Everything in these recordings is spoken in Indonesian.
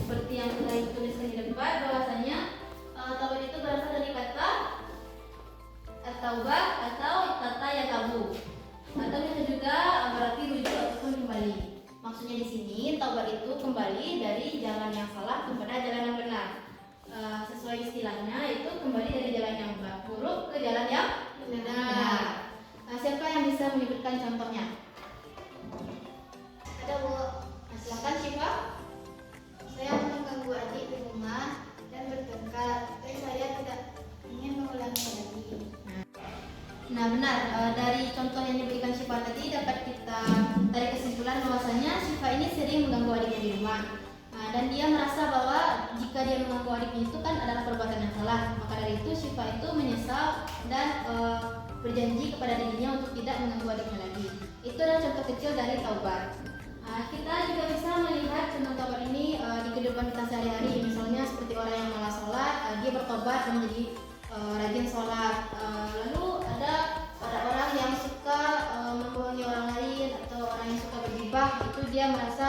seperti yang telah dituliskan di depan bahwasanya taubat itu berasal dari kata at-taubah atau kata yatabu, atau bisa juga berarti rujuk ataupun kembali. Maksudnya di sini taubat itu kembali dari jalan yang salah kepada jalan yang benar. Sesuai istilahnya itu kembali dari jalan yang buruk ke jalan yang benar. Siapa yang bisa menyebutkan contohnya? Ada Bu. Silakan Syifa. Saya mengganggu adik di rumah dan bertengkar, tapi saya tidak ingin mengulangi lagi. Nah benar, dari contoh yang diberikan Syifa tadi dapat kita tarik kesimpulan bahwasanya Syifa ini sering mengganggu adiknya di rumah. Dan dia merasa bahwa jika dia mengganggu adiknya itu kan adalah perbuatan yang salah. Maka dari itu Syifa itu menyesal dan berjanji kepada dirinya untuk tidak mengganggu adiknya lagi. Itu adalah contoh kecil dari taubat. Kita juga bisa melihat contoh taubat ini di kehidupan kita sehari-hari. Misalnya seperti orang yang malas sholat, dia bertobat dan menjadi rajin sholat. Lalu ada orang yang suka membohongi orang lain atau orang yang suka bergibah, itu dia merasa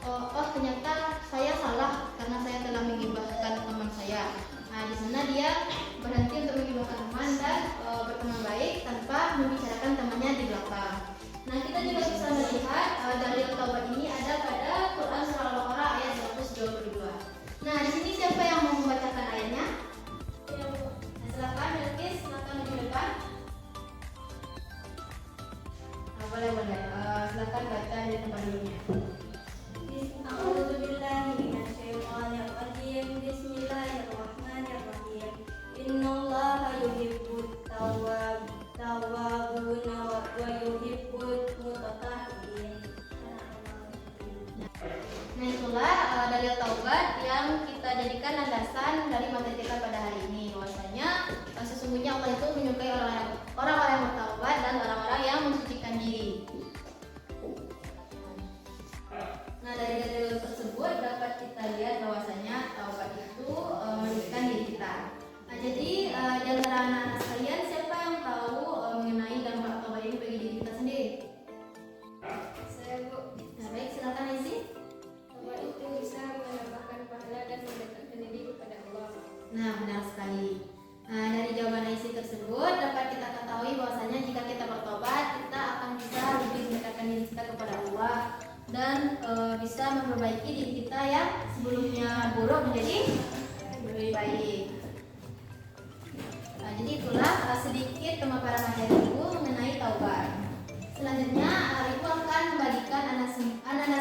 oh ternyata saya salah karena saya telah menggibahkan teman saya. Di sana dia berhenti untuk menggibahkan teman dan berteman baik tanpa membicarakan temannya di belakang. Kita juga bisa melihat dalil taubat ini ada pada Quran surah Al-Baqarah ayat 122. Di sini siapa yang mau membacakan ayatnya? Ya Bu. Silakan Bilqis, silakan di depan. Boleh. Silakan baca di tempat dulunya. Bismillahirrahmanirrahim. Innallaha yuhibbut tawwabuna wa yuhibbut mutatahhirin. Itulah dalil taubat yang kita jadikan landasan dari materi kita pada hari ini. Bahwasanya sesungguhnya Allah itu menyukai orang-orang yang bertaubat dan orang-orang yang mensucikan diri. Dari dalil tersebut dapat kita lihat bahwasanya taubat itu mensucikan diri kita. Jadi di antara anak-anak sekalian, siapa yang tahu mengenai dampak taubat ini bagi diri kita sendiri? Saya Bu. Baik, silakan isi. Taubat itu bisa menambahkan pahala dan mendekatkan diri kepada Allah. Benar sekali. Dari jawaban isi tersebut dapat kita ketahui bahwasanya jika kita bertobat, kita akan bisa lebih mendekatkan diri kita kepada Allah dan bisa memperbaiki diri kita yang sebelumnya buruk menjadi lebih baik. Jadi itulah sedikit pemaparan materi Ibu mengenai taubat. Selanjutnya Ibu akan membagikan anda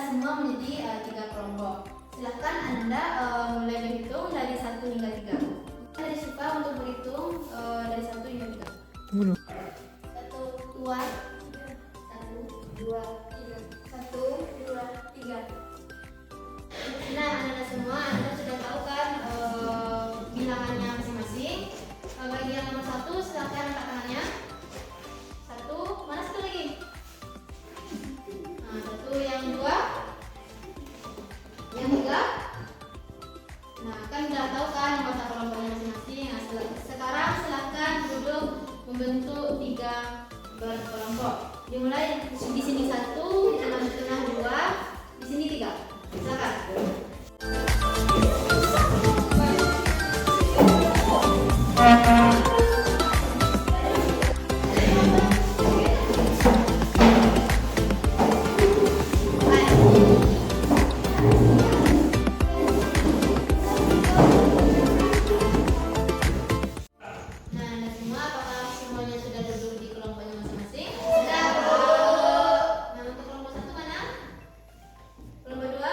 semua menjadi 3 kelompok. Silahkan Anda mulai berhitung dari 1 hingga 3. Dari Syifa untuk berhitung dari 1 hingga 3. 1, 2, 1, 2, 3. 1, 2, 3. Anda semua, Anda sudah tahu kan bilangannya masing-masing. Bagi yang nomor 1, silakan angkat tangannya. 1, mana satu lagi? 1, yang 2, yang 3. Kan sudah tahu kan anggota kelompoknya masing-masing. Sekarang silakan duduk membentuk 3 berkelompok. Dimulai di sini 1, di tengah-tengah 2, di sini 3. Silakan. Anda semua, apakah semuanya sudah duduk di kelompoknya masing-masing? Sudah. Untuk kelompok 1 mana? Kelompok 2?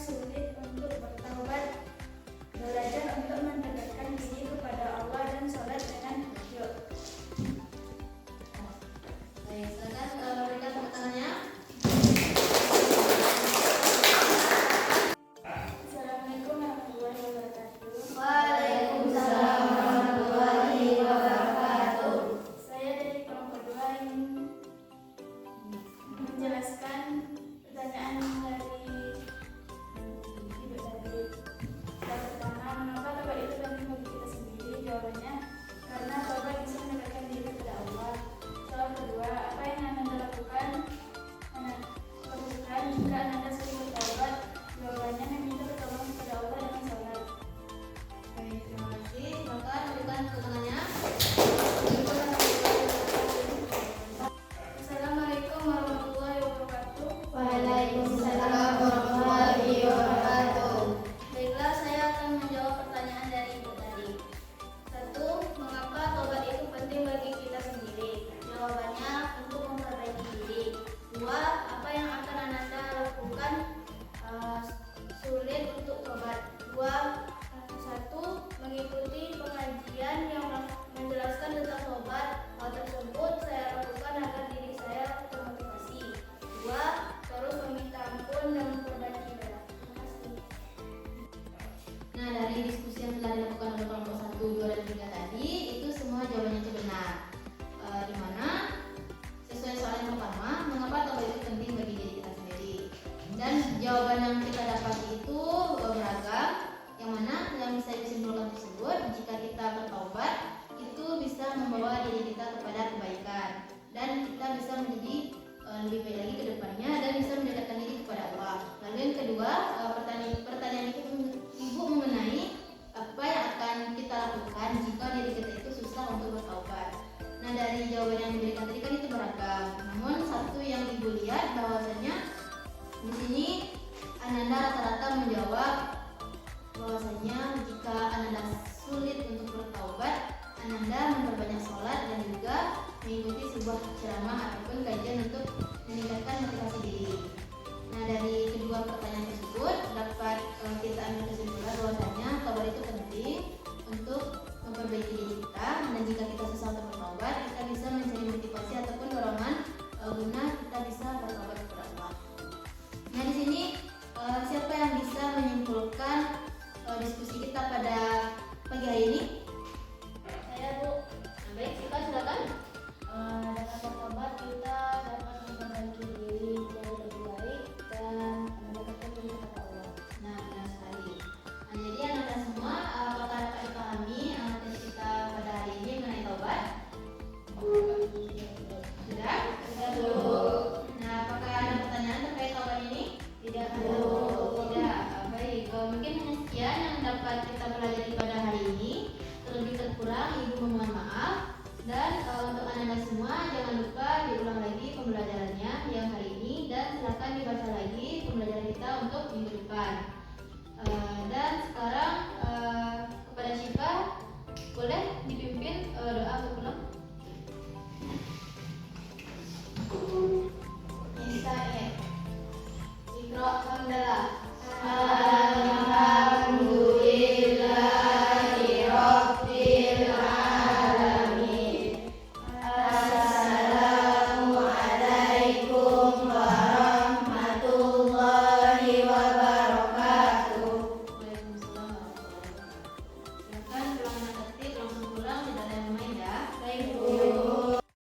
sulit untuk bertaubat, belajar untuk mendekatkan diri kepada Allah dan sholat dengan khusyuk. Baik, silakan berikan tepuk tangannya. Assalamualaikum warahmatullahi wabarakatuh. Waalaikumsalam warahmatullahi wabarakatuh. Saya dari kelompok 2 ingin menjelaskan pertanyaan dari Ibu tadi. Yang pertama, mengapa taubat itu penting bagi kita sendiri? Jawabannya, karena taubat bisa mendekatkan diri kepada Allah. Soal kedua, apa yang Anda lakukan jika Anda sering bertaubat? Jawabannya, meminta pertolongan kepada Allah dengan sholat. Baik, terima kasih. Silakan berikan tepuk tangannya. Assalamualaikum warahmatullahi wabarakatuh. Waalaikumsalam warahmatullahi wabarakatuh. Baiklah, saya akan menjawab pertanyaan dari Ibu tadi. 1. Mengapa taubat itu penting bagi kita sendiri? Jawabannya, untuk memperbaiki diri. 2. Apa yang akan Anda lakukan sulit untuk taubat? 1. Mengikuti pengajian yang menjelaskan tentang taubat. Hal tersebut saya lakukan agar diri saya termotivasi. 2. Terus meminta ampun dan memperbaiki ibadah. Terima kasih. Nah, dari diskusi yang telah dilakukan oleh kelompok 1, 2, dan 3 tadi, itu semua jawabannya itu benar. Di mana sesuai soal yang pertama, mengapa taubat itu penting bagi diri kita sendiri? Dan jawaban yang kita dapat itu beragam, yang mana yang bisa disimpulkan tersebut, jika kita bertaubat, itu bisa membawa diri kita kepada kebaikan, dan kita bisa menjadi lebih baik lagi ke depannya, dan bisa mendekatkan diri kepada Allah. Lalu yang kedua, pertanyaan ibu mengenai apa yang akan kita lakukan jika diri kita itu susah untuk bertaubat. Nah, dari jawaban yang diberikan tadi kan itu beragam. Namun satu yang ibu lihat bahwasanya di sini Ananda rata-rata menjawab bahwasanya jika Ananda sulit untuk bertaubat, Ananda memperbanyak sholat dan juga mengikuti sebuah ceramah ataupun kajian untuk meningkatkan motivasi diri. Nah, dari kedua pertanyaan tersebut dapat kita ambil kesimpulan bahwasanya taubat itu penting untuk memperbaiki diri kita, dan jika kita susah untuk bertaubat, kita bisa mencari motivasi ataupun dorongan guna kita bisa bertaubat kepada Allah. Nah, di sini siapa yang bisa menyimpulkan diskusi kita pada pagi hari ini? Saya, Bu. Nah, baik, silakan. Dengan bertobat kita dapat memperbaiki diri menjadi lebih baik dan mendekatkan diri kepada Allah. Nah, benar sekali. Nah, jadi anak-anak semua, apakah dapat dipahami materi kita pada hari ini mengenai taubat? Sudah? Nah, apakah ada pertanyaan terkait taubat ini? Tidak. Tidak. Baik, mungkin hanya sekian yang dapat kita pelajari